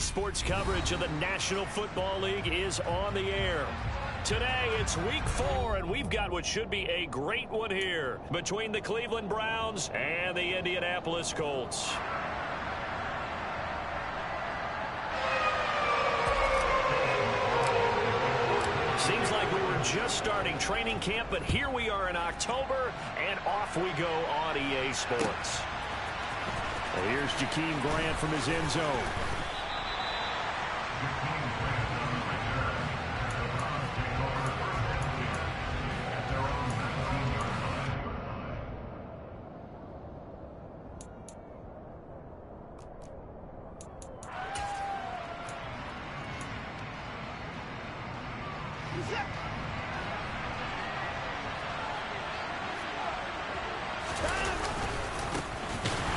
sports coverage of the National Football League is on the air. Today, it's week 4, and we've got what should be a great one here between the Cleveland Browns and the Indianapolis Colts. Seems like we were just starting training camp, but here we are in October, and off we go on EA Sports. Well, here's Jakeem Grant from his end zone.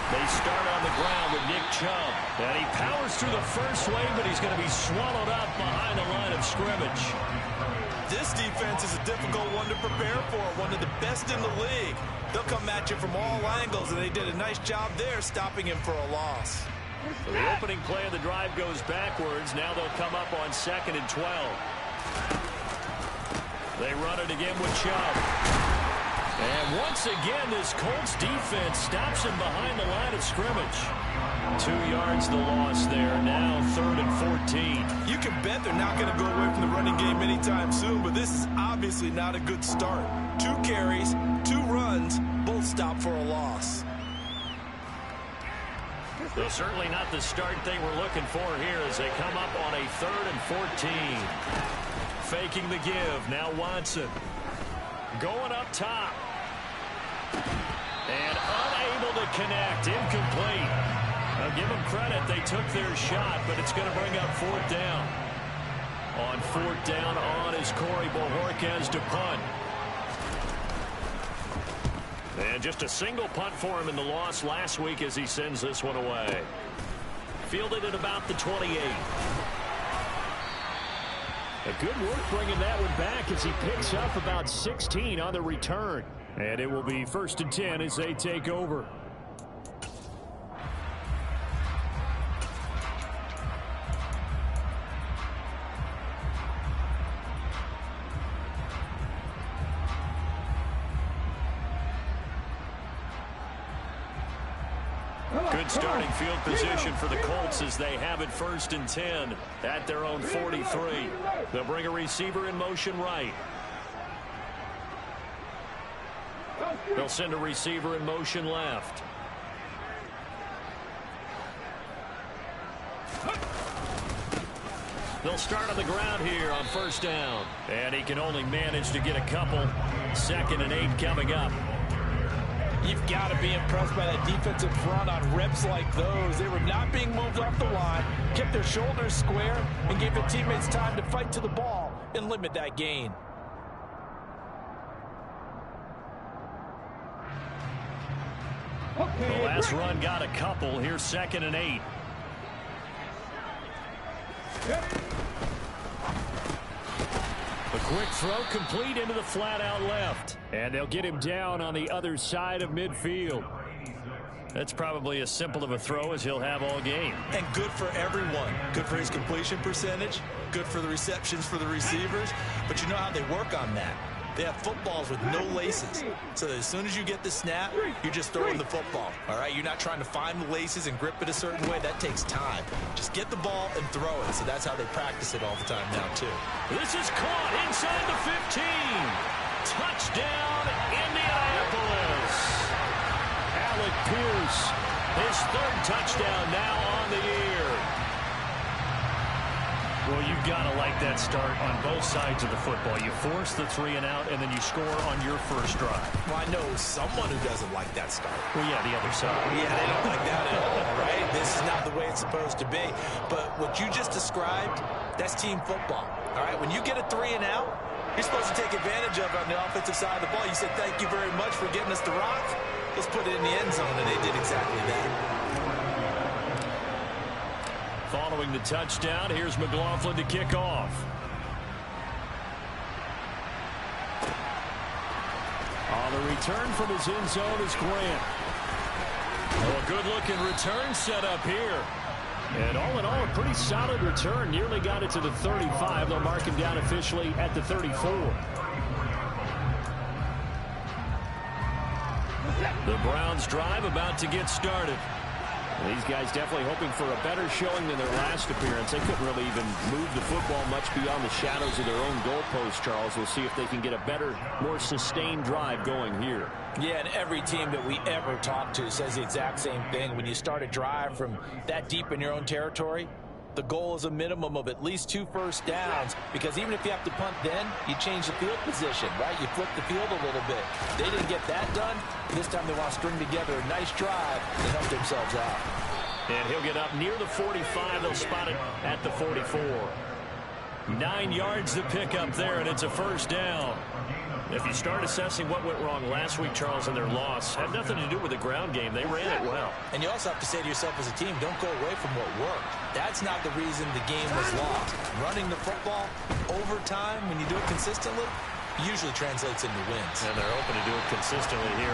They start on the ground with Nick Chubb. And he powers through the first wave, but he's going to be swallowed up behind the line of scrimmage. This defense is a difficult one to prepare for, one of the best in the league. They'll come at you from all angles, and they did a nice job there stopping him for a loss. So the opening play of the drive goes backwards. Now they'll come up on 2nd and 12. They run it again with Chubb. And once again, this Colts defense stops him behind the line of scrimmage. 2 yards the loss there. Now 3rd and 14. You can bet they're not going to go away from the running game anytime soon, but this is obviously not a good start. 2 carries, 2 runs, both stop for a loss. Well, certainly not the start they were looking for here as they come up on a 3rd and 14. Faking the give. Now Watson. Going up top. And unable to connect. Incomplete. I'll give them credit. They took their shot, but it's going to bring up 4th down. On 4th down on is Corey Bojorquez to punt. And just a single punt for him in the loss last week as he sends this one away. Fielded at about the 28. A good work bringing that one back as he picks up about 16 on the return. And it will be 1st and 10 as they take over. Good starting field position for the Colts as they have it 1st and 10 at their own 43. They'll bring a receiver in motion right. They'll send a receiver in motion left. They'll start on the ground here on 1st down. And he can only manage to get a couple. 2nd and 8 coming up. You've got to be impressed by that defensive front on reps like those. They were not being moved off the line, kept their shoulders square, and gave their teammates time to fight to the ball and limit that gain. The last run got a couple. Here's 2nd and 8. A quick throw complete into the flat out left. And they'll get him down on the other side of midfield. That's probably as simple of a throw as he'll have all game. And good for everyone. Good for his completion percentage. Good for the receptions for the receivers. But you know how they work on that. They have footballs with no laces. So as soon as you get the snap, you're just throwing the football. All right? You're not trying to find the laces and grip it a certain way. That takes time. Just get the ball and throw it. So that's how they practice it all the time now, too. This is caught inside the 15. Touchdown, Indianapolis. Alec Pierce, his 3rd touchdown now on the year. Well, you've got to like that start on both sides of the football. You force the 3 and out, and then you score on your first drive. Well, I know someone who doesn't like that start. Well, yeah, the other side. Yeah, they don't like that at all, right? This is not the way it's supposed to be. But what you just described, that's team football, all right? When you get a 3 and out, you're supposed to take advantage of it on the offensive side of the ball. You said, thank you very much for getting us the rock. Let's put it in the end zone, and they did exactly that. Following the touchdown, here's McLaughlin to kick off. On the return from his end zone is Grant. Oh, a good-looking return set up here. And all in all, a pretty solid return. Nearly got it to the 35. They'll mark him down officially at the 34. The Browns drive about to get started. These guys definitely hoping for a better showing than their last appearance. They couldn't really even move the football much beyond the shadows of their own goalpost, Charles. We'll see if they can get a better, more sustained drive going here. Yeah, and every team that we ever talk to says the exact same thing. When you start a drive from that deep in your own territory, the goal is a minimum of at least 2 first downs, because even if you have to punt then, you change the field position, right? You flip the field a little bit. They didn't get that done. This time they want to string together a nice drive and help themselves out. And he'll get up near the 45. They'll spot it at the 44. 9 yards to pick up there, and it's a first down. If you start assessing what went wrong last week, Charles, in their loss, had nothing to do with the ground game. They ran it well. And you also have to say to yourself as a team, don't go away from what worked. That's not the reason the game was lost. Running the football over time, when you do it consistently, usually translates into wins. And they're hoping to do it consistently here.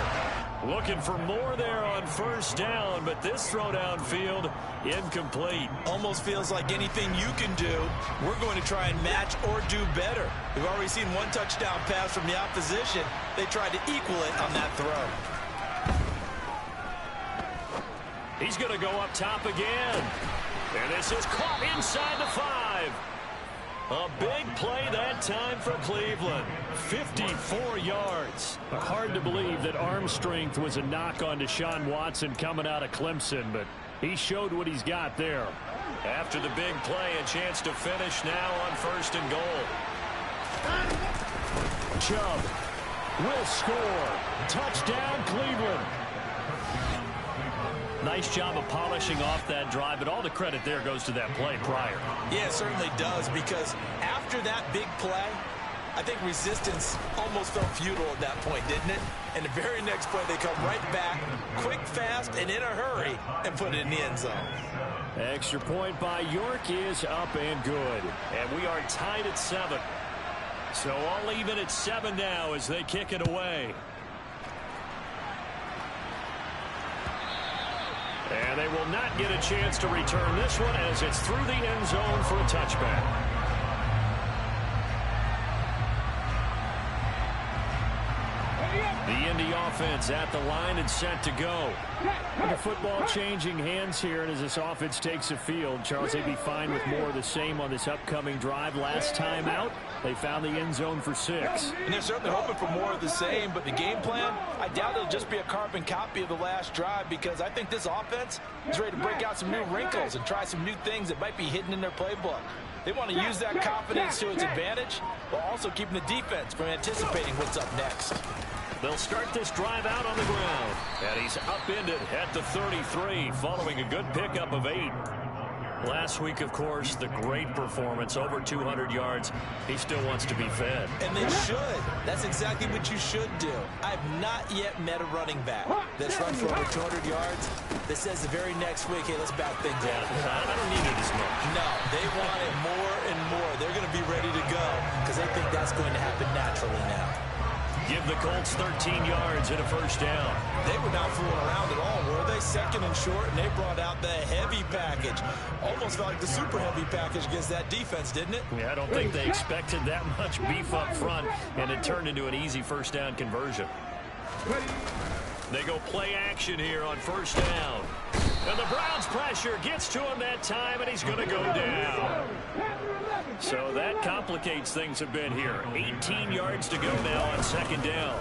Looking for more there on first down, but this throw downfield incomplete. Almost feels like anything you can do, we're going to try and match or do better. We've already seen 1 touchdown pass from the opposition. They tried to equal it on that throw. He's going to go up top again. And this is caught inside the 5. A big play that time for Cleveland. 54 yards. Hard to believe that arm strength was a knock on Deshaun Watson coming out of Clemson, but he showed what he's got there. After the big play, a chance to finish now on first and goal. Chubb will score. Touchdown, Cleveland. Nice job of polishing off that drive, but all the credit there goes to that play prior. Yeah, it certainly does, because after that big play, I think resistance almost felt futile at that point, didn't it? And the very next play, they come right back, quick, fast, and in a hurry, and put it in the end zone. Extra point by York is up and good. And we are tied at 7. So all even at 7 now as they kick it away. And they will not get a chance to return this one as it's through the end zone for a touchback. The Indy offense at the line and set to go. The football changing hands here, and as this offense takes the field, Charles, they'd be fine with more of the same on this upcoming drive. Last time out, they found the end zone for 6. And they're certainly hoping for more of the same, but the game plan, I doubt it'll just be a carbon copy of the last drive, because I think this offense is ready to break out some new wrinkles and try some new things that might be hidden in their playbook. They want to use that confidence to its advantage, while also keeping the defense from anticipating what's up next. They'll start this drive out on the ground. And he's upended at the 33 following a good pickup of 8. Last week, of course, the great performance, over 200 yards. He still wants to be fed. And they should. That's exactly what you should do. I've not yet met a running back that's run for over 200 yards that says the very next week, hey, let's back things up. I don't need it as much. No, they want it more and more. They're going to be ready to go because they think that's going to happen naturally now. Give the Colts 13 yards and a first down. They were not fooling around at all, were they? Second and short, and they brought out the heavy package. Almost felt like the super heavy package against that defense, didn't it? Yeah, I don't think they expected that much beef up front, and it turned into an easy first down conversion. They go play action here on first down. And the Browns pressure gets to him that time, and he's going to go down. So that complicates things a bit here. 18 yards to go now on second down.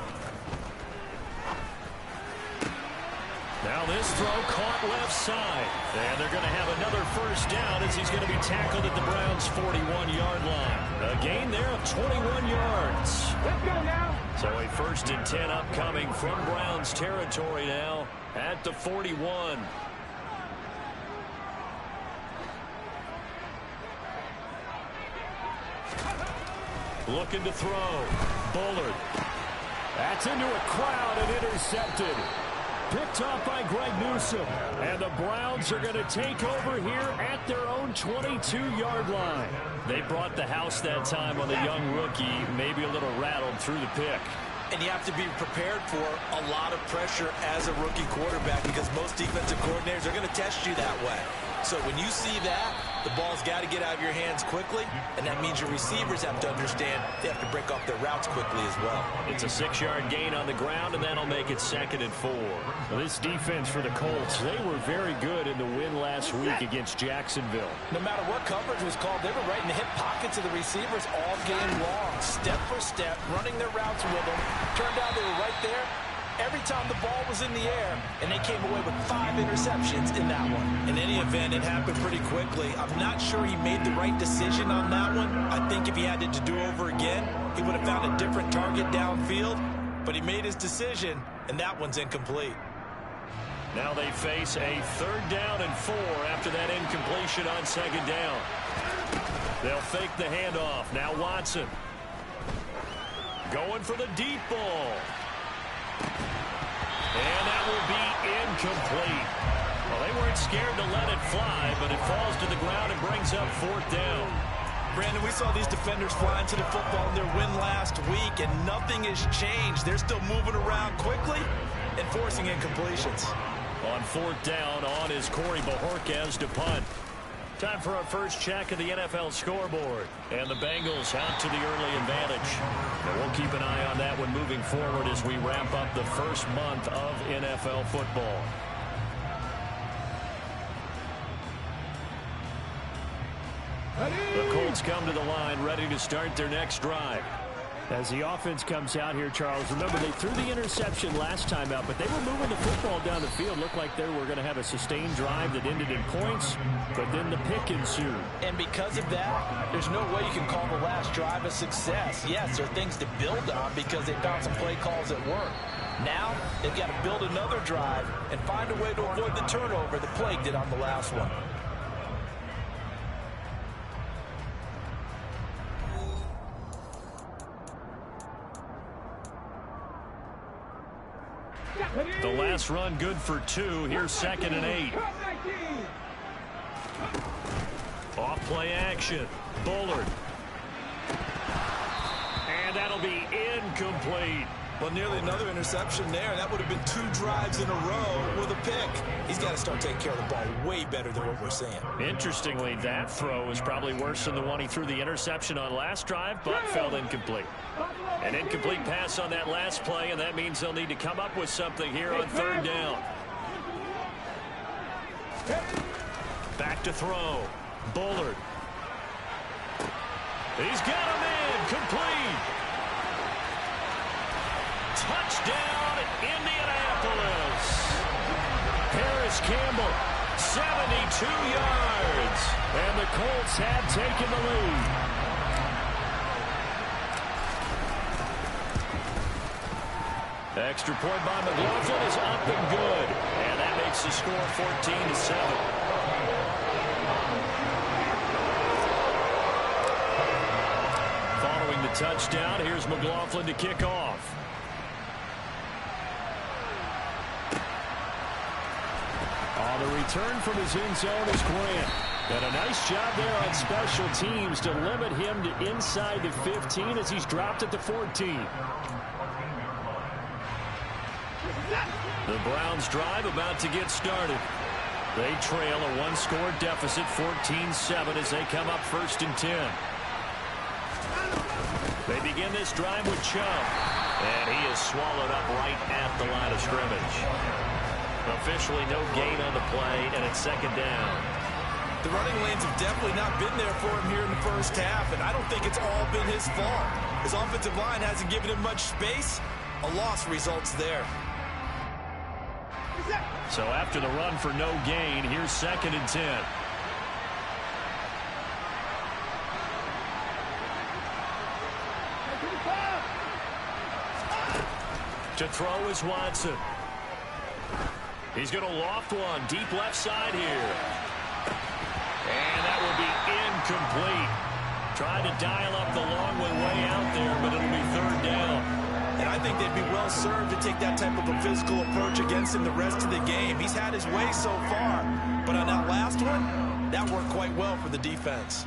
Now this throw caught left side. And they're going to have another first down as he's going to be tackled at the Browns' 41-yard line. A gain there of 21 yards. Let's go now. So a first and 10 upcoming from Browns territory now at the 41. Looking to throw. Bullard. That's into a crowd and intercepted. Picked off by Greg Newsome. And the Browns are going to take over here at their own 22-yard line. They brought the house that time on the young rookie, maybe a little rattled through the pick. And you have to be prepared for a lot of pressure as a rookie quarterback because most defensive coordinators are going to test you that way. So when you see that, the ball's got to get out of your hands quickly, and that means your receivers have to understand they have to break off their routes quickly as well. It's a 6-yard gain on the ground, and that'll make it 2nd and 4. Well, this defense for the Colts, they were very good in the win last week against Jacksonville. No matter what coverage was called, they were right in the hip pockets of the receivers all game long, step for step, running their routes with them. Turned out they were right there every time the ball was in the air, and they came away with 5 interceptions in that one. In any event, it happened pretty quickly. I'm not sure he made the right decision on that one. I think if he had it to do over again, he would have found a different target downfield, but he made his decision, and that one's incomplete. Now they face a 3rd down and 4 after that incompletion on 2nd down. They'll fake the handoff. Now Watson going for the deep ball. And that will be incomplete. Well, they weren't scared to let it fly, but it falls to the ground and brings up 4th down. Brandon, we saw these defenders flying to the football in their win last week, and nothing has changed. They're still moving around quickly and forcing incompletions. On 4th down, on is Corey Bojorquez to punt. Time for our first check of the NFL scoreboard. And the Bengals out to the early advantage. And we'll keep an eye on that one moving forward as we wrap up the first month of NFL football. The Colts come to the line ready to start their next drive. As the offense comes out here, Charles, remember they threw the interception last time out, but they were moving the football down the field. Looked like they were going to have a sustained drive that ended in points, but then the pick ensued. And because of that, there's no way you can call the last drive a success. Yes, there are things to build on because they found some play calls that work. Now, they've got to build another drive and find a way to avoid the turnover that plagued it on the last one. The last run good for 2. Here's 2nd and 8. Off play action. Bullard. And that'll be incomplete. Well, nearly another interception there. That would have been 2 drives in a row with a pick. He's got to start taking care of the ball way better than what we're seeing. Interestingly, that throw is probably worse than the one he threw the interception on last drive, but fell incomplete. An incomplete pass on that last play, and that means they'll need to come up with something here on 3rd down. Back to throw. Bullard. He's got him in. Complete. Touchdown, Indianapolis. Harris Campbell, 72 yards. And the Colts have taken the lead. Extra point by McLaughlin is up and good. And that makes the score 14-7. Following the touchdown, here's McLaughlin to kick off. On the return from his end zone is Grant. And a nice job there on special teams to limit him to inside the 15 as he's dropped at the 14. The Browns drive about to get started. They trail a 1-score deficit, 14-7, as they come up 1st and 10. They begin this drive with Chubb, and he is swallowed up right at the line of scrimmage. Officially no gain on the play, and it's 2nd down. The running lanes have definitely not been there for him here in the first half, and I don't think it's all been his fault. His offensive line hasn't given him much space. A loss results there. So after the run for no gain, here's 2nd and 10. To throw is Watson. He's going to loft one deep left side here. And that will be incomplete. Tried to dial up the long one way out there, but it'll be 3rd down. And I think they'd be well served to take that type of a physical approach against him the rest of the game. He's had his way so far, but on that last one, that worked quite well for the defense.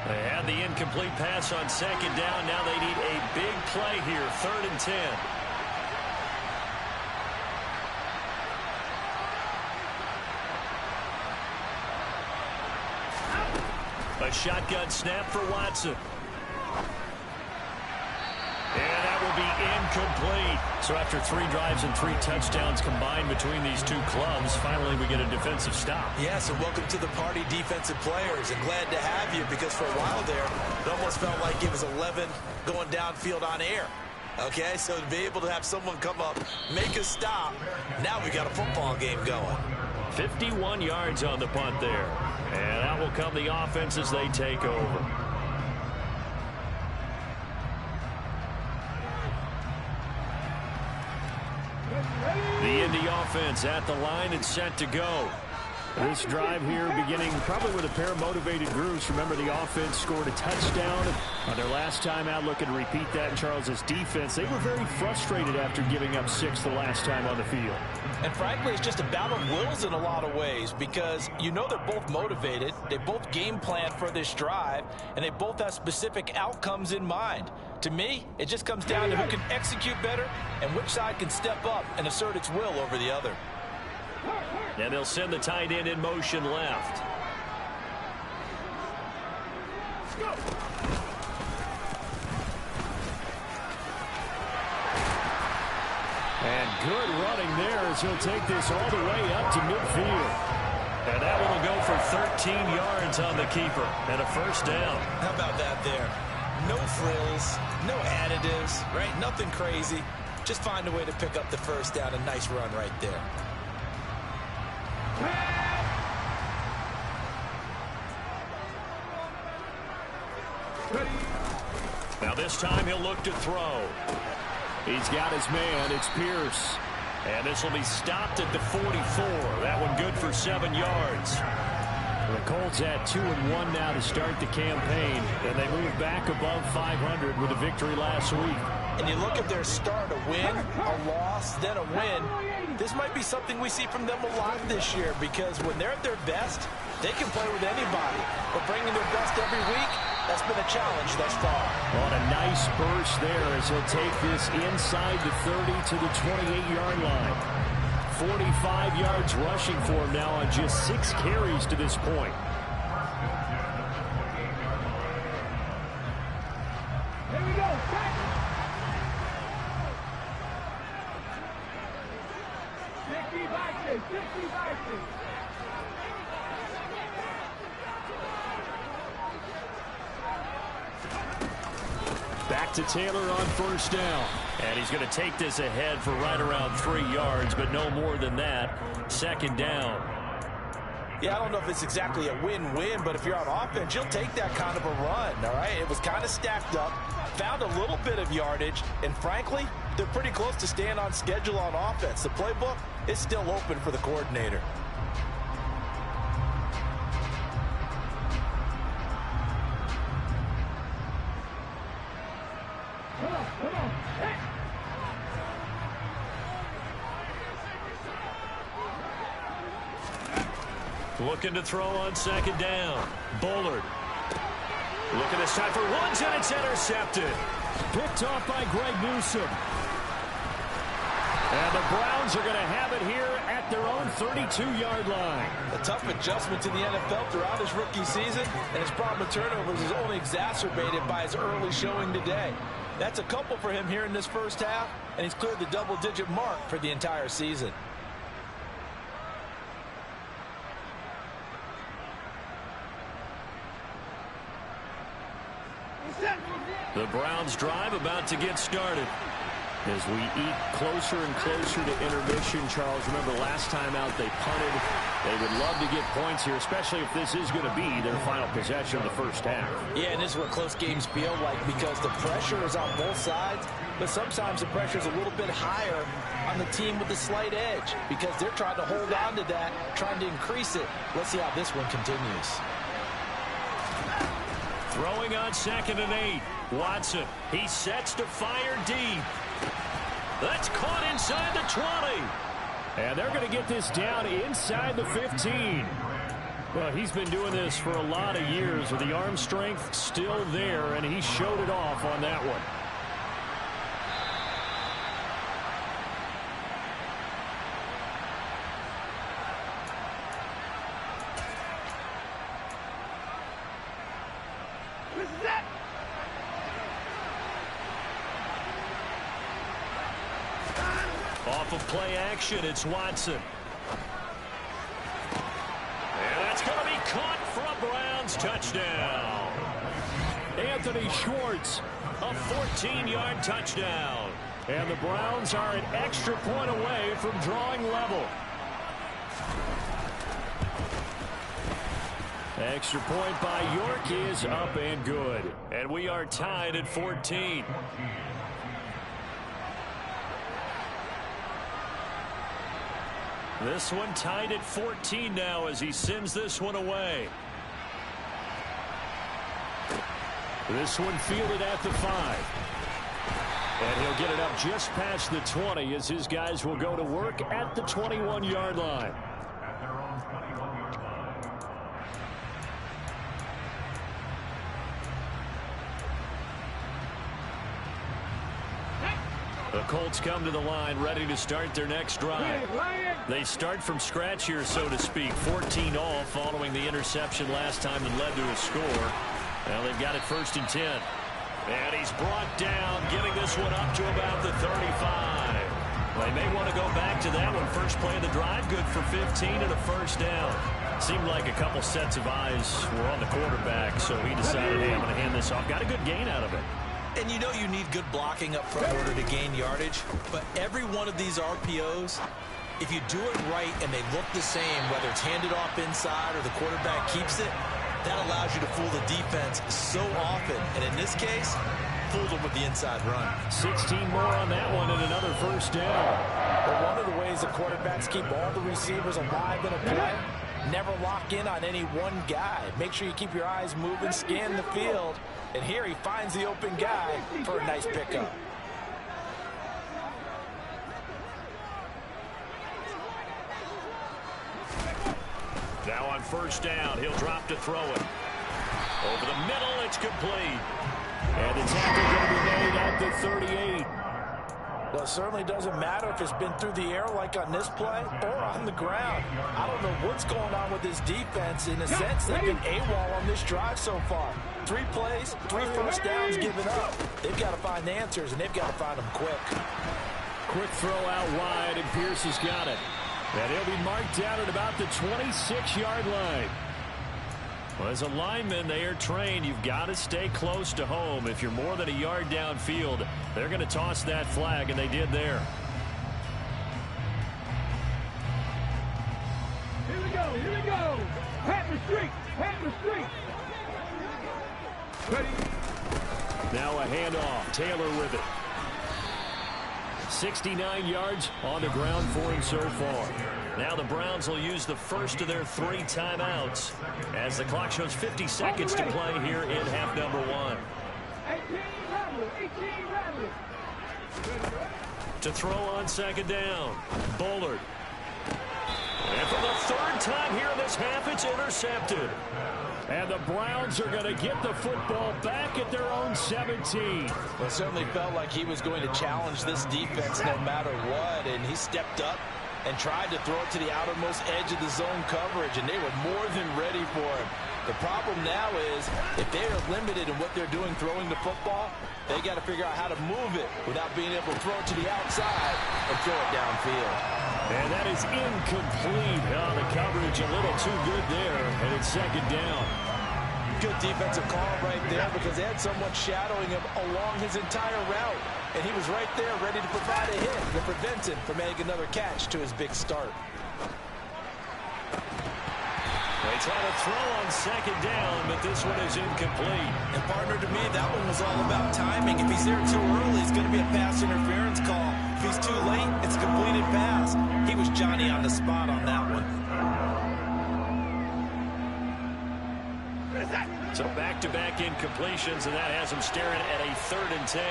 They had the incomplete pass on 2nd down. Now they need a big play here, 3rd and 10. A shotgun snap for Watson. And that will be incomplete. So after 3 drives and 3 touchdowns combined between these two clubs, finally we get a defensive stop. Yes, and welcome to the party, defensive players. And glad to have you, because for a while there, it almost felt like it was 11 going downfield on air. Okay, so to be able to have someone come up, make a stop, now we got a football game going. 51 yards on the punt there. And out will come the offense as they take over. The Indy offense at the line and set to go. This drive here beginning probably with a pair of motivated groups. Remember, the offense scored a touchdown on their last time out. Looking to repeat that in Charles's defense. They were very frustrated after giving up 6 the last time on the field. And frankly, it's just a battle of wills in a lot of ways, because you know they're both motivated. They both game plan for this drive, and they both have specific outcomes in mind. To me, it just comes down to who can execute better and which side can step up and assert its will over the other. And they'll send the tight end in motion left. And good running there as he'll take this all the way up to midfield. And that one will go for 13 yards on the keeper and a first down. How about that there? No frills, no additives, right? Nothing crazy. Just find a way to pick up the first down. A nice run right there. Now this time he'll look to throw. He's got his man. It's Pierce. And this will be stopped at the 44. That one good for 7 yards. The Colts at 2-1 now to start the campaign, and they move back above 500 with a victory last week. And you look at their start, a win, a loss, then a win. This might be something we see from them a lot this year, because when they're at their best, they can play with anybody. But bringing their best every week, that's been a challenge thus far. On a nice burst there as he'll take this inside the 30 to the 28-yard line. 45 yards rushing for him now on just 6 carries to this point. Here we go. Back to Taylor on first down. And he's going to take this ahead for right around 3 yards, but no more than that. Second down. Yeah, I don't know if it's exactly a win-win, but if you're on offense, you'll take that kind of a run, all right? It was kind of stacked up, found a little bit of yardage, and frankly, they're pretty close to staying on schedule on offense. The playbook is still open for the coordinator. Looking to throw on second down. Bullard. Looking this time for Woods, and it's intercepted. Picked off by Greg Newsome. And the Browns are going to have it here at their own 32-yard line. A tough adjustment to the NFL throughout his rookie season, and his problem with turnovers is only exacerbated by his early showing today. That's a couple for him here in this first half, and he's cleared the double-digit mark for the entire season. The Browns drive about to get started. As we eat closer and closer to intermission, Charles, remember last time out they punted. They would love to get points here, especially if this is going to be their final possession of the first half. Yeah, and this is what close games feel like, because the pressure is on both sides, but sometimes the pressure is a little bit higher on the team with the slight edge, because they're trying to hold on to that, trying to increase it. Let's see how this one continues. Throwing on 2nd and 8. Watson, he sets to fire deep. That's caught inside the 20. And they're going to get this down inside the 15. Well, he's been doing this for a lot of years with the arm strength still there, and he showed it off on that one. Off of play action, it's Watson. And that's going to be caught for a Browns touchdown. Anthony Schwartz, A 14-yard touchdown. and the Browns are an extra point away from drawing level. Extra point by York is up and good. And we are tied at 14. This one tied at 14 now as he sends this one away. This one fielded at the 5. And he'll get it up just past the 20 as his guys will go to work at the 21-yard line. The Colts come to the line ready to start their next drive. They start from scratch here, so to speak. 14 all following the interception last time that led to a score. Well, they've got it 1st and 10. And he's brought down, getting this one up to about the 35. They may want to go back to that one. First play of the drive, good for 15 and a 1st down. Seemed like a couple sets of eyes were on the quarterback, so he decided, hey, I'm going to hand this off. Got a good gain out of it. And you know you need good blocking up front in order to gain yardage. But every one of these RPOs, if you do it right and they look the same, whether it's handed off inside or the quarterback keeps it, that allows you to fool the defense so often. And in this case, fooled them with the inside run. 16 more on that one and another 1st down. But one of the ways the quarterbacks keep all the receivers alive in a play, never lock in on any one guy. Make sure you keep your eyes moving, scan the field. And here he finds the open guy for a nice pickup. Now on 1st down, he'll drop to throw it. Over the middle, it's complete. And the tackle going to be made at the 38. Well, it certainly doesn't matter if it's been through the air like on this play or on the ground. I don't know what's going on with this defense. In a sense, they've been AWOL on this drive so far. 3 plays, 3 1st downs given up. They've got to find answers, and they've got to find them quick. Quick throw out wide, and Pierce has got it. And he'll be marked down at about the 26-yard line. Well, as a lineman, they are trained. You've got to stay close to home. If you're more than a yard downfield, they're going to toss that flag, and they did there. Here we go, here we go. Pat the street, pat the street. Ready? Now a handoff. Taylor with it. 69 yards on the ground for him so far. Now the Browns will use the first of their 3 timeouts as the clock shows 50 seconds to play here in half number 1. 18 rattlers. To throw on 2nd down, Bullard. And for the 3rd time here in this half, it's intercepted. And the Browns are going to get the football back at their own 17. Well, it certainly felt like he was going to challenge this defense no matter what, and he stepped up and tried to throw it to the outermost edge of the zone coverage, and they were more than ready for him. The problem now is if they are limited in what they're doing throwing the football, they got to figure out how to move it without being able to throw it to the outside and throw it downfield. And that is incomplete. Oh, the coverage a little too good there, and it's 2nd down. Good defensive call right there because they had someone shadowing him along his entire route. And he was right there ready to provide a hit to prevent him from making another catch to his big start. They try to throw on 2nd down, but this one is incomplete. And partner, to me, that one was all about timing. If he's there too early, it's going to be a pass interference call. If he's too late, it's a completed pass. He was Johnny on the spot on that one. So back-to-back incompletions, and that has him staring at a 3rd and 10.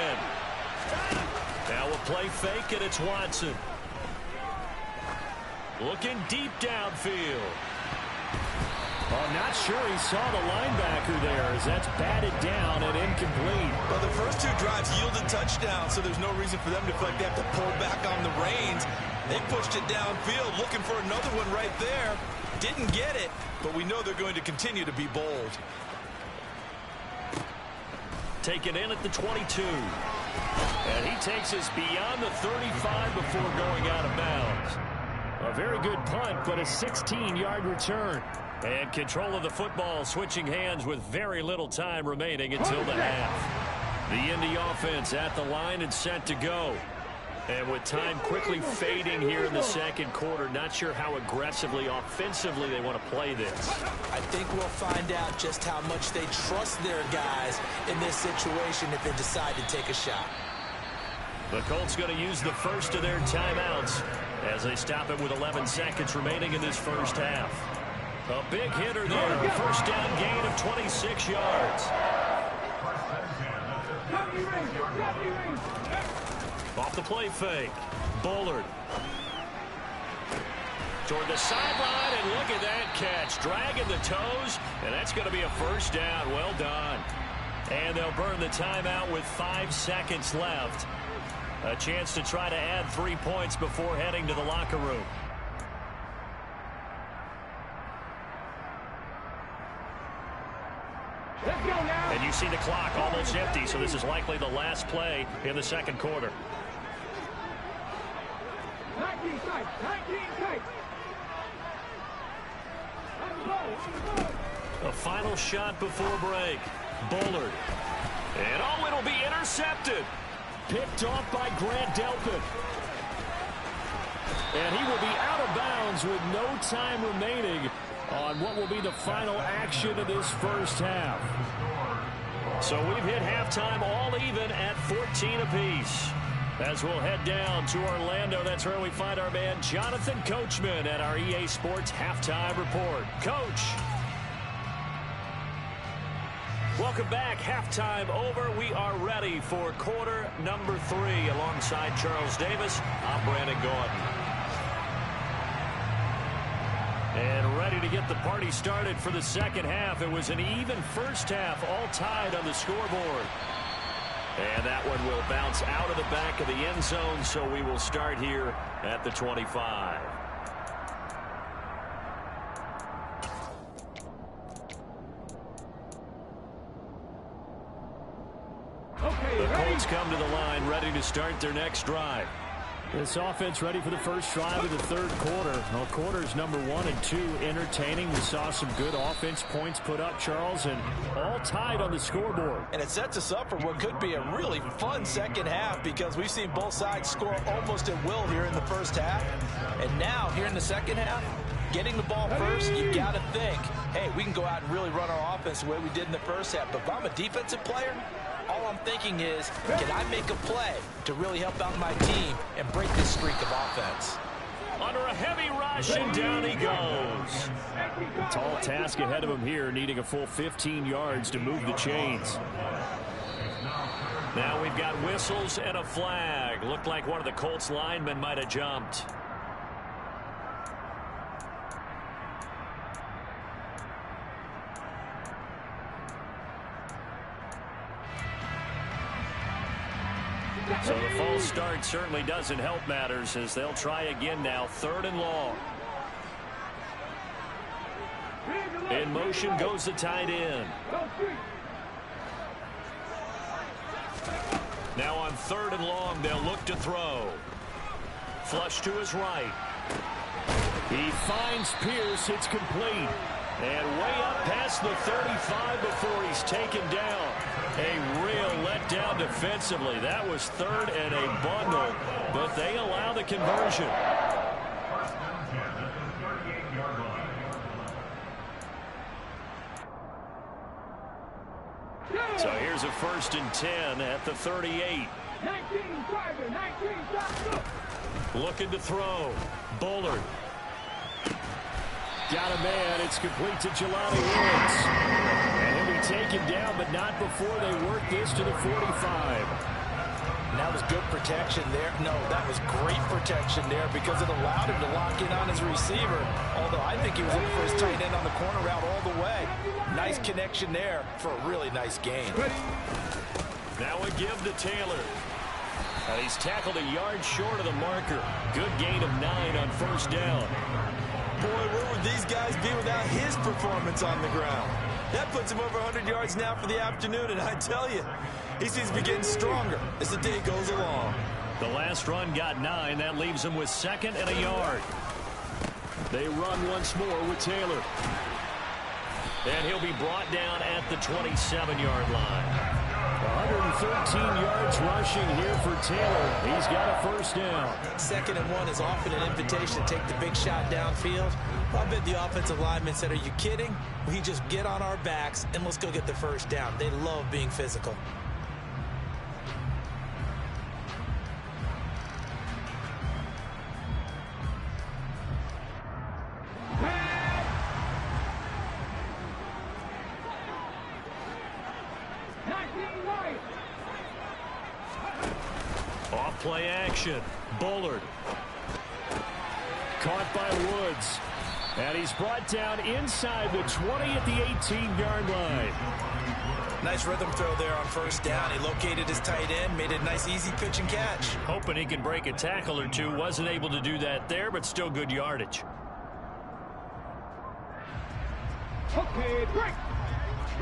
Now a play fake, and it's Watson. Looking deep downfield. I'm not sure he saw the linebacker there as that's batted down and incomplete. Well, the first 2 drives yielded touchdowns, so there's no reason for them to feel like they have to pull back on the reins. They pushed it downfield, looking for another one right there. Didn't get it, but we know they're going to continue to be bold. taken in at the 22. And he takes us beyond the 35 before going out of bounds. A very good punt, but a 16-yard return. And control of the football switching hands with very little time remaining until the half. The Indy offense at the line and set to go. And with time quickly fading here in the second quarter, not sure how aggressively, offensively they want to play this. I think we'll find out just how much they trust their guys in this situation if they decide to take a shot. The Colts going to use the first of their timeouts as they stop it with 11 seconds remaining in this first half. A big hitter there, a first down gain of 26 yards. Off the play fake, Bullard. Toward the sideline, and look at that catch. Dragging the toes, and that's going to be a first down. Well done. And they'll burn the timeout with 5 seconds left. A chance to try to add 3 points before heading to the locker room. Let's go now. And you see the clock almost empty, so this is likely the last play in the second quarter. 19 tight. 19 tight. A final shot before break. Bullard. And oh, it'll be intercepted. Picked off by Grant Delpit. And he will be out of bounds with no time remaining on what will be the final action of this first half. So we've hit halftime all even at 14 apiece. As we'll head down to Orlando, that's where we find our man Jonathan Coachman at our EA Sports Halftime Report. Coach. Welcome back. Halftime over. We are ready for quarter number 3. Alongside Charles Davis, I'm Brandon Gordon. And ready to get the party started for the second half. It was an even first half, all tied on the scoreboard. And that one will bounce out of the back of the end zone, so we will start here at the 25. The Colts come to the line, ready to start their next drive. This offense ready for the first drive of the third quarter. Well, quarters number 1 and 2 entertaining. We saw some good offense points put up, Charles, and all tied on the scoreboard. And it sets us up for what could be a really fun second half because we've seen both sides score almost at will here in the first half. And now, here in the second half, getting the ball first, you got to think, hey, we can go out and really run our offense the way we did in the first half. But if I'm a defensive player, all I'm thinking is, can I make a play to really help out my team and break this streak of offense? Under a heavy rush, and down he goes. Tall task ahead of him here, needing a full 15 yards to move the chains. Now we've got whistles and a flag. Looked like one of the Colts linemen might have jumped. So the false start certainly doesn't help matters as they'll try again now. 3rd and long. In motion goes the tight end. Now on 3rd and long, they'll look to throw. Flush to his right. He finds Pierce. It's complete. And way up past the 35 before he's taken down. A real letdown defensively. That was 3rd and a bundle, but they allow the conversion. So here's a 1st and 10 at the 38. 19, Looking to throw. Bullard. Got a man. It's complete to Jelani Woods. And he'll be taken down, but not before they work this to the 45. And that was good protection there. No, that was great protection there because it allowed him to lock in on his receiver. Although I think he was looking for his tight end on the corner route all the way. Nice connection there for a really nice gain. Now a give to Taylor. He's tackled a yard short of the marker. Good gain of 9 on 1st down. Boy, where would these guys be without his performance on the ground? That puts him over 100 yards now for the afternoon, and I tell you, he seems to be getting stronger as the day goes along. The last run got 9. That leaves him with 2nd and a yard. They run once more with Taylor. And he'll be brought down at the 27-yard line. 113 yards rushing here for Taylor. He's got a first down. 2nd and 1 is often an invitation to take the big shot downfield. I bet the offensive linemen said, are you kidding? We just get on our backs and let's go get the first down. They love being physical. Off play action. Bullard. Caught by Woods. And he's brought down inside the 20 at the 18-yard line. Nice rhythm throw there on first down. He located his tight end, made a nice easy pitch and catch. Hoping he can break a tackle or two. Wasn't able to do that there, but still good yardage. Okay, break.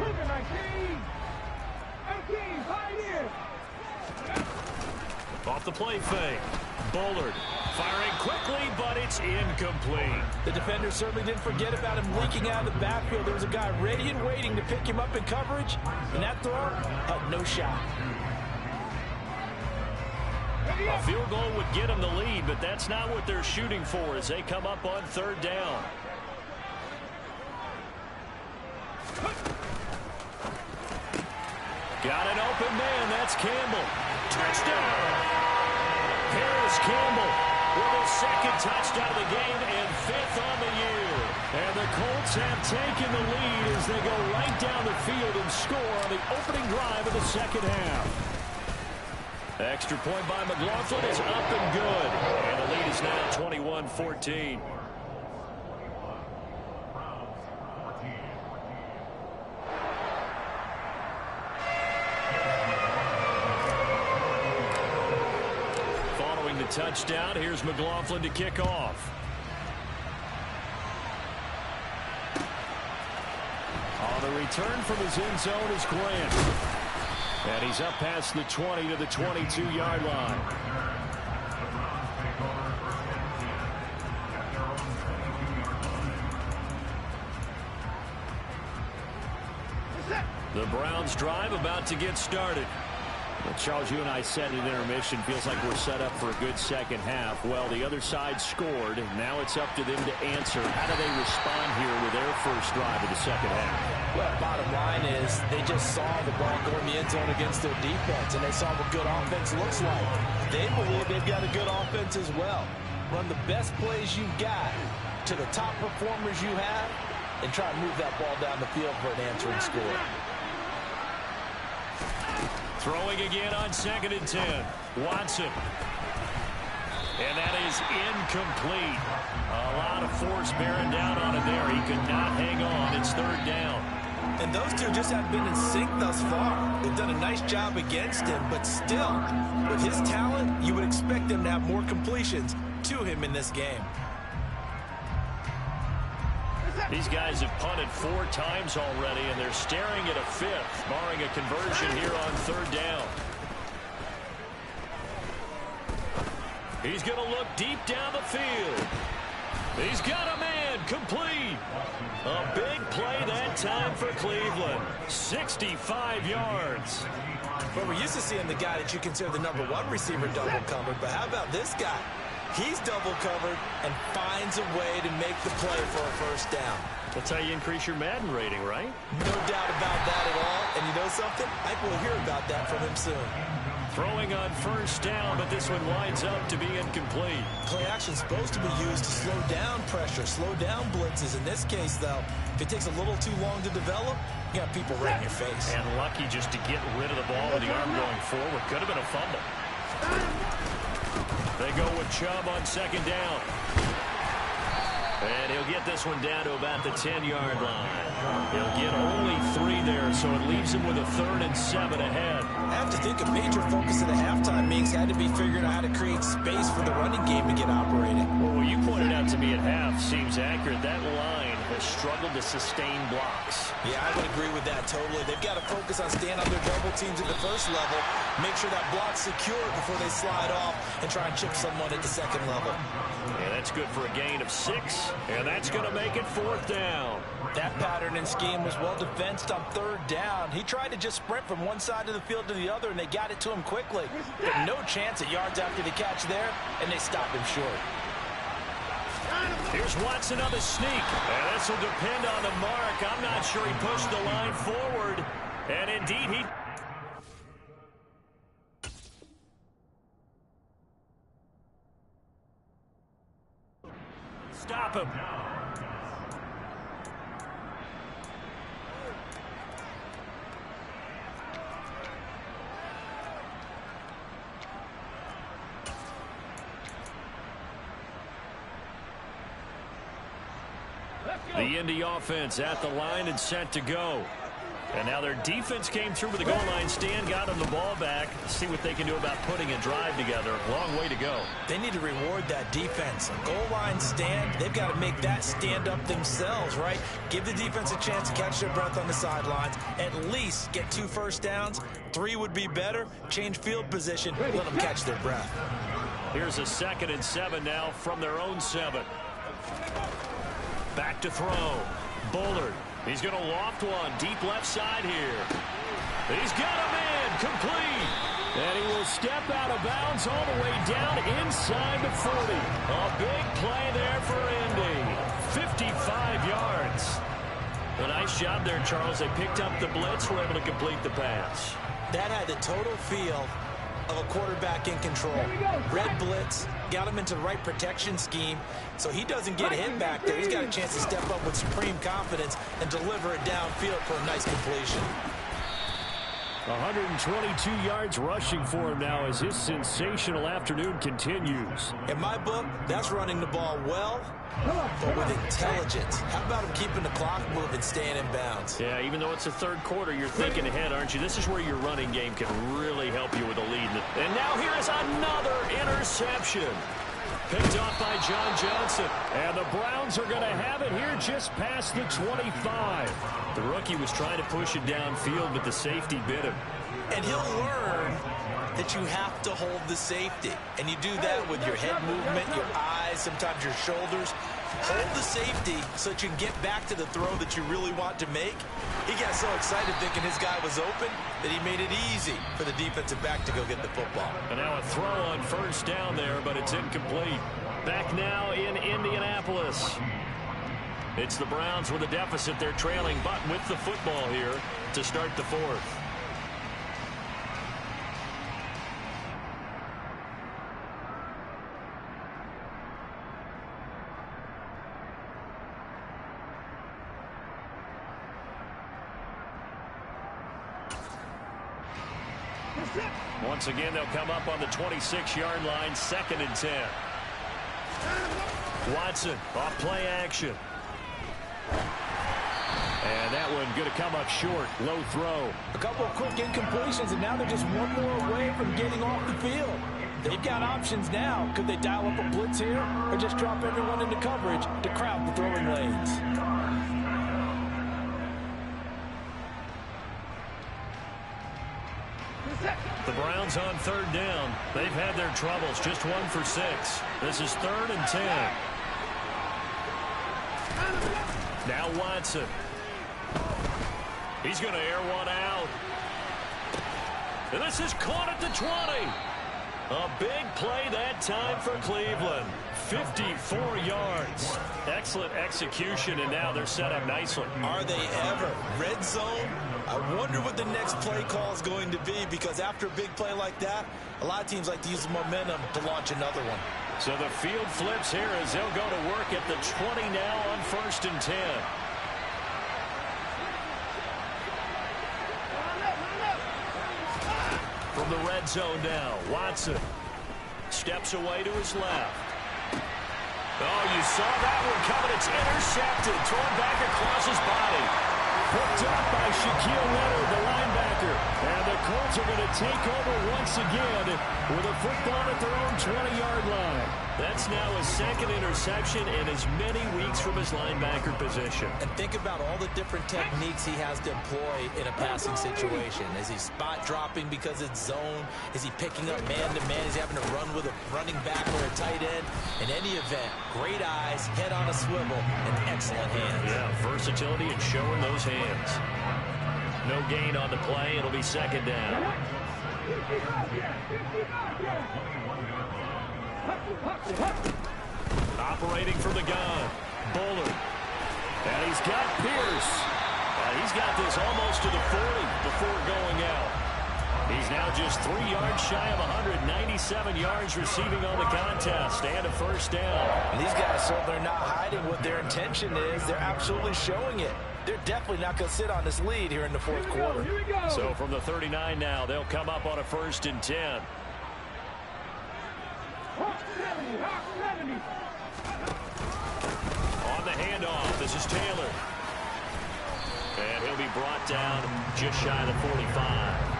19. 18, Pioneers. Off the play fake. Bullard firing quickly, but it's incomplete. The defender certainly didn't forget about him leaking out of the backfield. There was a guy ready and waiting to pick him up in coverage, and that throw had no shot. A field goal would get them the lead, but that's not what they're shooting for as they come up on 3rd down. Got an open man. That's Campbell. Touchdown! Here's Campbell with his 2nd touchdown of the game and 5th on the year. And the Colts have taken the lead as they go right down the field and score on the opening drive of the 2nd half. Extra point by McLaughlin is up and good. And the lead is now 21-14. The touchdown. Here's McLaughlin to kick off. On the return from his end zone is Grant. And he's up past the 20 to the 22-yard line. The Browns drive about to get started. Well, Charles, you and I said at intermission, feels like we're set up for a good 2nd half. Well, the other side scored, and now it's up to them to answer. How do they respond here with their first drive of the 2nd half? Well, bottom line is they just saw the ball go in the end zone against their defense, and they saw what good offense looks like. They believe they've got a good offense as well. Run the best plays you've got to the top performers you have, and try to move that ball down the field for an answering score. Throwing again on 2nd and 10. Watson. And that is incomplete. A lot of force bearing down on him there. He could not hang on. It's 3rd down. And those two just haven't been in sync thus far. They've done a nice job against him, but still, with his talent, you would expect him to have more completions to him in this game. These guys have punted 4 times already, and they're staring at a 5th, barring a conversion here on 3rd down. He's going to look deep down the field. He's got a man, complete. A big play that time for Cleveland. 65 yards. Well, we're used to seeing the guy that you consider the #1 receiver double covered, but how about this guy? He's double covered and finds a way to make the play for a first down. That's how you increase your Madden rating, right? No doubt about that at all. And you know something? I think we'll hear about that from him soon. Throwing on first down, but this one winds up to be incomplete. Play action's supposed to be used to slow down pressure, slow down blitzes. In this case, though, if it takes a little too long to develop, you got people right in your face. And lucky just to get rid of the ball with the arm going forward. Could have been a fumble. They go with Chubb on 2nd down. And he'll get this one down to about the 10-yard line. He'll get only 3 there, so it leaves him with a 3rd and 7 ahead. I have to think a major focus of the halftime meetings had to be figuring out how to create space for the running game to get operating. Well, what you pointed out to me at half seems accurate. That line has struggled to sustain blocks. Yeah, I would agree with that totally. They've got to focus on staying on their double teams at the first level, make sure that block's secure before they slide off and try and chip someone at the second level. And that's good for a gain of 6, and that's going to make it 4th down. That pattern and scheme was well defensed on 3rd down. He tried to just sprint from one side of the field to the other, and they got it to him quickly. But no chance at yards after the catch there, and they stopped him short. Here's Watson on the sneak, and this will depend on the mark. I'm not sure he pushed the line forward, and indeed he... Stop him. The Indy offense at the line and set to go. And now their defense came through with the goal line stand, got them the ball back. See what they can do about putting a drive together. Long way to go. They need to reward that defense. A goal line stand, they've got to make that stand up themselves, right? Give the defense a chance to catch their breath on the sidelines. At least get 2 first downs. 3 would be better. Change field position. Let them catch their breath. Here's a 2nd and 7 now from their own 7. Back to throw. Bullard. He's going to loft one. Deep left side here. He's got a man. Complete. And he will step out of bounds all the way down inside the 40. A big play there for Indy. 55 yards. A nice job there, Charles. They picked up the blitz, were able to complete the pass. That had the total feel of a quarterback in control. Red blitz, got him into the right protection scheme, so he doesn't get hit back there. He's got a chance to step up with supreme confidence and deliver it downfield for a nice completion. 122 yards rushing for him now as his sensational afternoon continues. In my book, that's running the ball well, but with intelligence. How about him keeping the clock moving, staying in bounds? Yeah, even though it's the 3rd quarter, you're thinking ahead, aren't you? This is where your running game can really help you with a lead. And now here is another interception. Picked off by John Johnson. And the Browns are going to have it here just past the 25. The rookie was trying to push it downfield, but the safety bit him. And he'll learn that you have to hold the safety. And you do that with your head movement, your eyes, sometimes your shoulders. Hold the safety so that you can get back to the throw that you really want to make. He got so excited thinking his guy was open that he made it easy for the defensive back to go get the football. And now a throw on 1st down there, but it's incomplete. Back now in Indianapolis. It's the Browns with a deficit. They're trailing, but with the football here to start the 4th. Once again, they'll come up on the 26-yard line, 2nd and 10. Watson off play action. And that one going to come up short. Low throw. A couple of quick incompletions, and now they're just one more away from getting off the field. They've got options now. Could they dial up a blitz here or just drop everyone into coverage to crowd the throwing lanes? The Browns on 3rd down. They've had their troubles. Just 1 for 6. This is 3rd and 10. Now Watson. He's going to air one out. And this is caught at the 20. A big play that time for Cleveland. 54 yards. Excellent execution, and now they're set up nicely. Are they ever? Red zone? I wonder what the next play call is going to be, because after a big play like that, a lot of teams like to use the momentum to launch another one. So the field flips here as they'll go to work at the 20 now on 1st and 10. From the red zone now, Watson steps away to his left. Oh, you saw that one coming. It's intercepted, thrown back across his body. Picked up by Shaquille Leonard, the linebacker. And the Colts are going to take over once again with a football at their own 20-yard line. That's now his second interception in as many weeks from his linebacker position. And think about all the different techniques he has to employ in a passing situation. Is he spot dropping because it's zone? Is he picking up man-to-man? Is he having to run with a running back or a tight end? In any event, great eyes, head on a swivel, and excellent hands. Yeah, versatility and showing those hands. No gain on the play. It'll be second down. Operating from the gun, Bullard. And he's got Pierce. He's got this almost to the 40 before going out. He's now just 3 yards shy of 197 yards receiving on the contest and a first down. And these guys, so they're not hiding what their intention is. They're absolutely showing it. They're definitely not going to sit on this lead here in the fourth quarter. So from the 39 now, they'll come up on a 1st and 10. On the handoff, this is Taylor. And he'll be brought down just shy of the 45.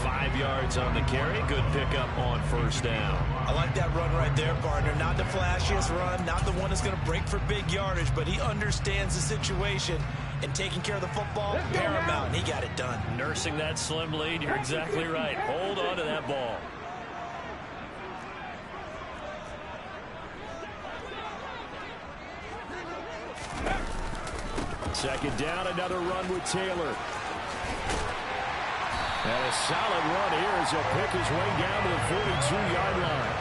5 yards on the carry. Good pickup on first down. I like that run right there, partner. Not the flashiest run, not the one that's going to break for big yardage, but he understands the situation, and taking care of the football, paramount, and he got it done. Nursing that slim lead, you're exactly right. Hold on to that ball. Second down, another run with Taylor. And a solid run here as he'll pick his way down to the 42-yard line.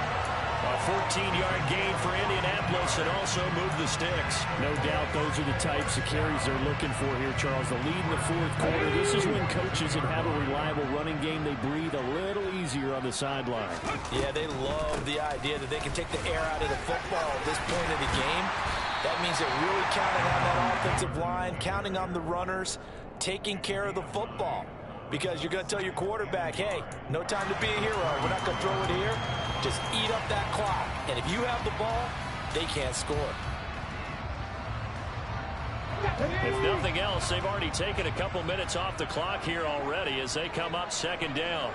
A 14-yard gain for Indianapolis and also move the sticks. No doubt those are the types of carries they're looking for here, Charles. The lead in the fourth quarter. This is when coaches that have a reliable running game, they breathe a little easier on the sideline. Yeah, they love the idea that they can take the air out of the football at this point of the game. That means they're really counting on that offensive line, counting on the runners, taking care of the football. Because you're going to tell your quarterback, hey, no time to be a hero. We're not going to throw it here. Just eat up that clock. And if you have the ball, they can't score. If nothing else, they've already taken a couple minutes off the clock here already as they come up second down.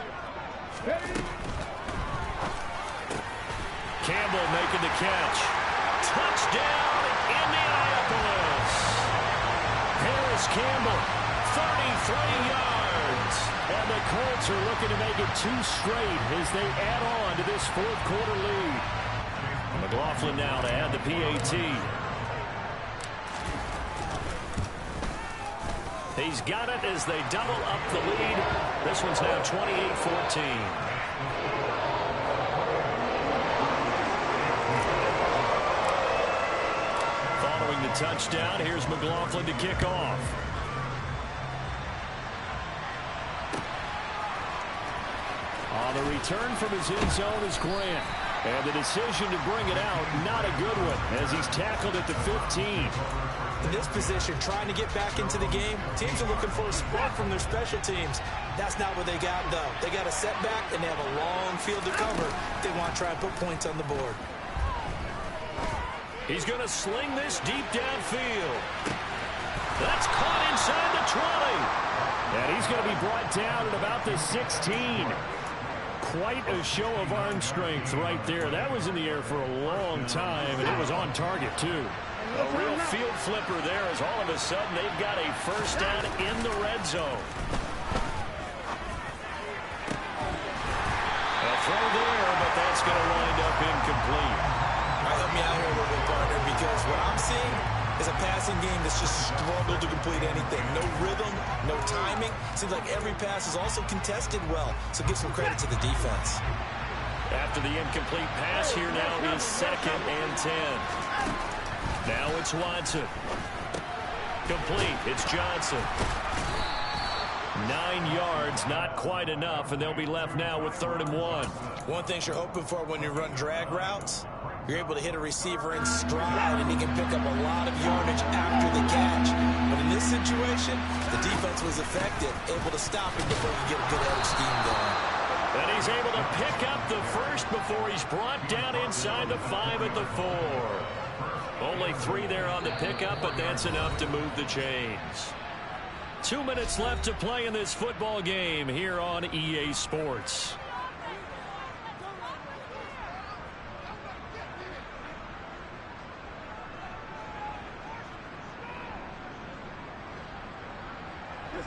Campbell making the catch. Touchdown, Indianapolis. Paris Campbell, 33 yards. And the Colts are looking to make it 2 straight as they add on to this fourth quarter lead. McLaughlin now to add the PAT. He's got it as they double up the lead. This one's now 28-14. Following the touchdown, here's McLaughlin to kick off. On the return from his end zone is Grant. And the decision to bring it out, not a good one, as he's tackled at the 15. In this position, trying to get back into the game, teams are looking for a spark from their special teams. That's not what they got, though. They got a setback, and they have a long field to cover if they want to try and put points on the board. He's going to sling this deep downfield. That's caught inside the 20. And he's going to be brought down at about the 16. Quite a show of arm strength right there. That was in the air for a long time, and it was on target, too. A real field flipper there as all of a sudden they've got a first down in the red zone. A throw there, but that's going to wind up incomplete. All right, help me out here a little bit, partner, because what I'm seeing is a passing game that's just struggled to complete anything. No rhythm, no timing. Seems like every pass is also contested well, so give some credit to the defense. After the incomplete pass, here now is 2nd and 10. Now it's Watson. Complete. It's Johnson. 9 yards, not quite enough, and they'll be left now with 3rd and 1. One thing you're hoping for when you run drag routes, you're able to hit a receiver in stride, and he can pick up a lot of yardage after the catch. But in this situation, the defense was effective, able to stop him before he get a good edge scheme going. And he's able to pick up the first before he's brought down inside the 5 at the 4. Only 3 there on the pickup, but that's enough to move the chains. 2 minutes left to play in this football game here on EA Sports.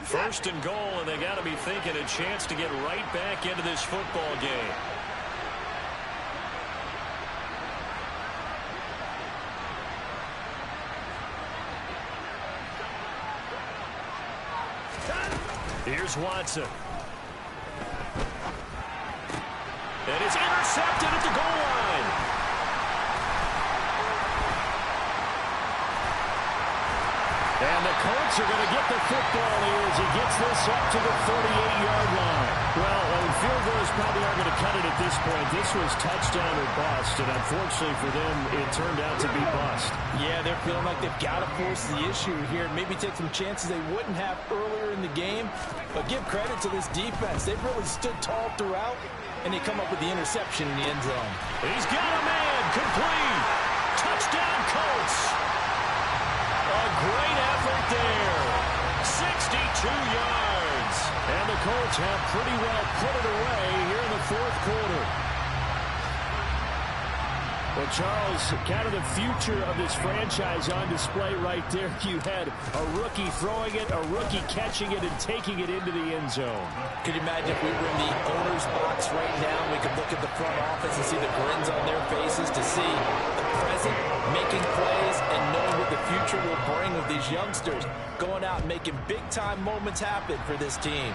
First and goal, and they got to be thinking a chance to get right back into this football game. Here's Watson. And it's intercepted at the goal line. And the Colts are going to get the football here as he gets this up to the 38-yard line. Well, field goals probably aren't going to cut it at this point. This was touchdown or bust, and unfortunately for them, it turned out to be bust. Yeah, they're feeling like they've got to force the issue here and maybe take some chances they wouldn't have earlier in the game. But give credit to this defense. They've really stood tall throughout, and they come up with the interception in the end zone. He's got a man. Complete. Touchdown, Colts. A great effort there. 62 yards. And the Colts have pretty well put it away here in the fourth quarter. Well, Charles, kind of the future of this franchise on display right there. You had a rookie throwing it, a rookie catching it, and taking it into the end zone. Could you imagine if we were in the owner's box right now, we could look at the front office and see the grins on their faces to see the present making plays and knowing what the future will bring with these youngsters going out and making big-time moments happen for this team.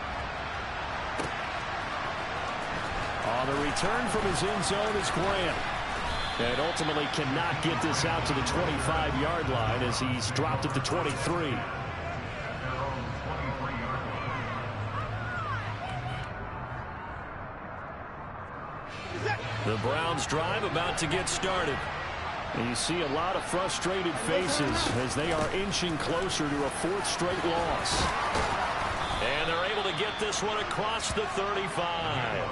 On the return from his end zone is Grant. And ultimately cannot get this out to the 25-yard line as he's dropped at the 23. The Browns drive about to get started. And you see a lot of frustrated faces as they are inching closer to a fourth straight loss. And they're able to get this one across the 35.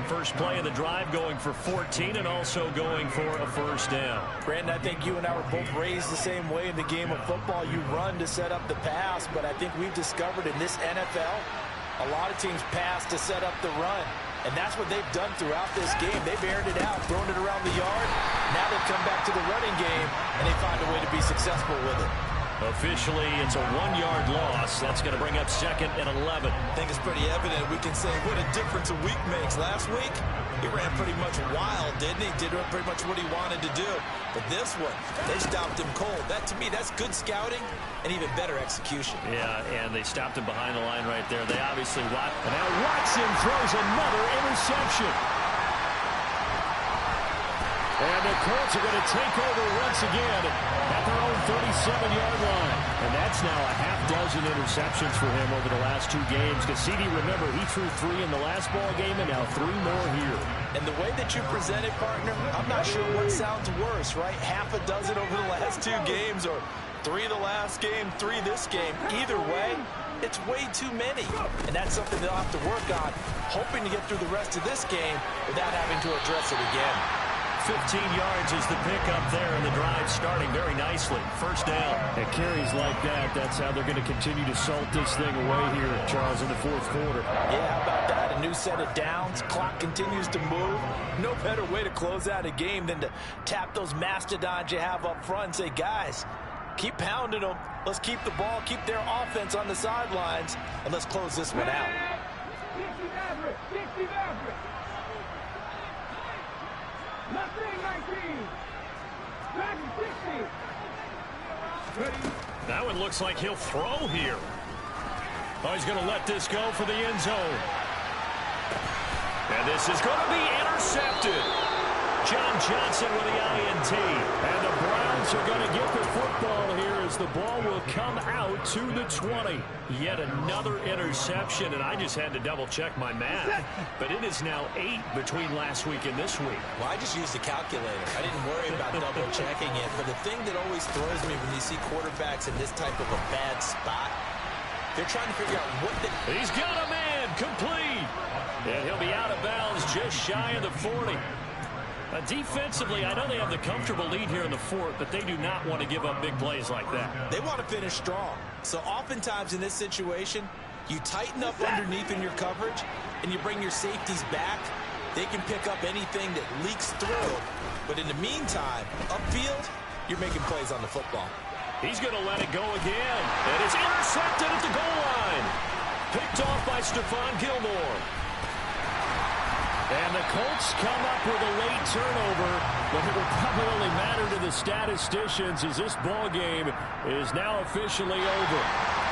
First play of the drive going for 14 and also going for a first down. Brandon, I think you and I were both raised the same way in the game of football. You run to set up the pass, but I think we've discovered in this NFL, a lot of teams pass to set up the run. And that's what they've done throughout this game. They've aired it out, thrown it around the yard. Now they've come back to the running game, and they find a way to be successful with it. Officially, it's a 1-yard loss. That's going to bring up 2nd and 11. I think it's pretty evident. We can say what a difference a week makes. Last week, he ran pretty much wild, didn't he? Did pretty much what he wanted to do. But this one, they stopped him cold. That, to me, that's good scouting and even better execution. Yeah, and they stopped him behind the line right there. They obviously watched. And now Watson throws another interception. And the Colts are going to take over once again at their own 37-yard line. And that's now a half-dozen interceptions for him over the last 2 games. Cassidy, remember, he threw 3 in the last ball game and now 3 more here. And the way that you present it, partner, I'm not sure what sounds worse, right? Half a dozen over the last 2 games or 3 the last game, 3 this game. Either way, it's way too many. And that's something they'll have to work on, hoping to get through the rest of this game without having to address it again. 15 yards is the pickup there, and the drive starting very nicely. First down. At carries like that, that's how they're going to continue to salt this thing away here, Charles, in the fourth quarter. Yeah, how about that? A new set of downs. Clock continues to move. No better way to close out a game than to tap those mastodons you have up front and say, guys, keep pounding them. Let's keep the ball, keep their offense on the sidelines, and let's close this one out. That one looks like he'll throw here. Oh, he's going to let this go for the end zone. And this is going to be intercepted. John Johnson with the INT. And the Browns are going to get the football here as the ball will come out to the 20. Yet another interception, and I just had to double-check my math. But it is now 8 between last week and this week. Well, I just used the calculator. I didn't worry about double-checking it. But the thing that always throws me when you see quarterbacks in this type of a bad spot, they're trying to figure out what they... He's got a man, complete. And he'll be out of bounds just shy of the 40. Defensively, I know they have the comfortable lead here in the fourth, but they do not want to give up big plays like that. They want to finish strong. So oftentimes in this situation, you tighten up underneath in your coverage, and you bring your safeties back. They can pick up anything that leaks through. But in the meantime, upfield, you're making plays on the football. He's going to let it go again. And it's intercepted at the goal line. Picked off by Stephon Gilmore. And the Colts come up with a late turnover, but it will probably only matter to the statisticians as this ball game is now officially over.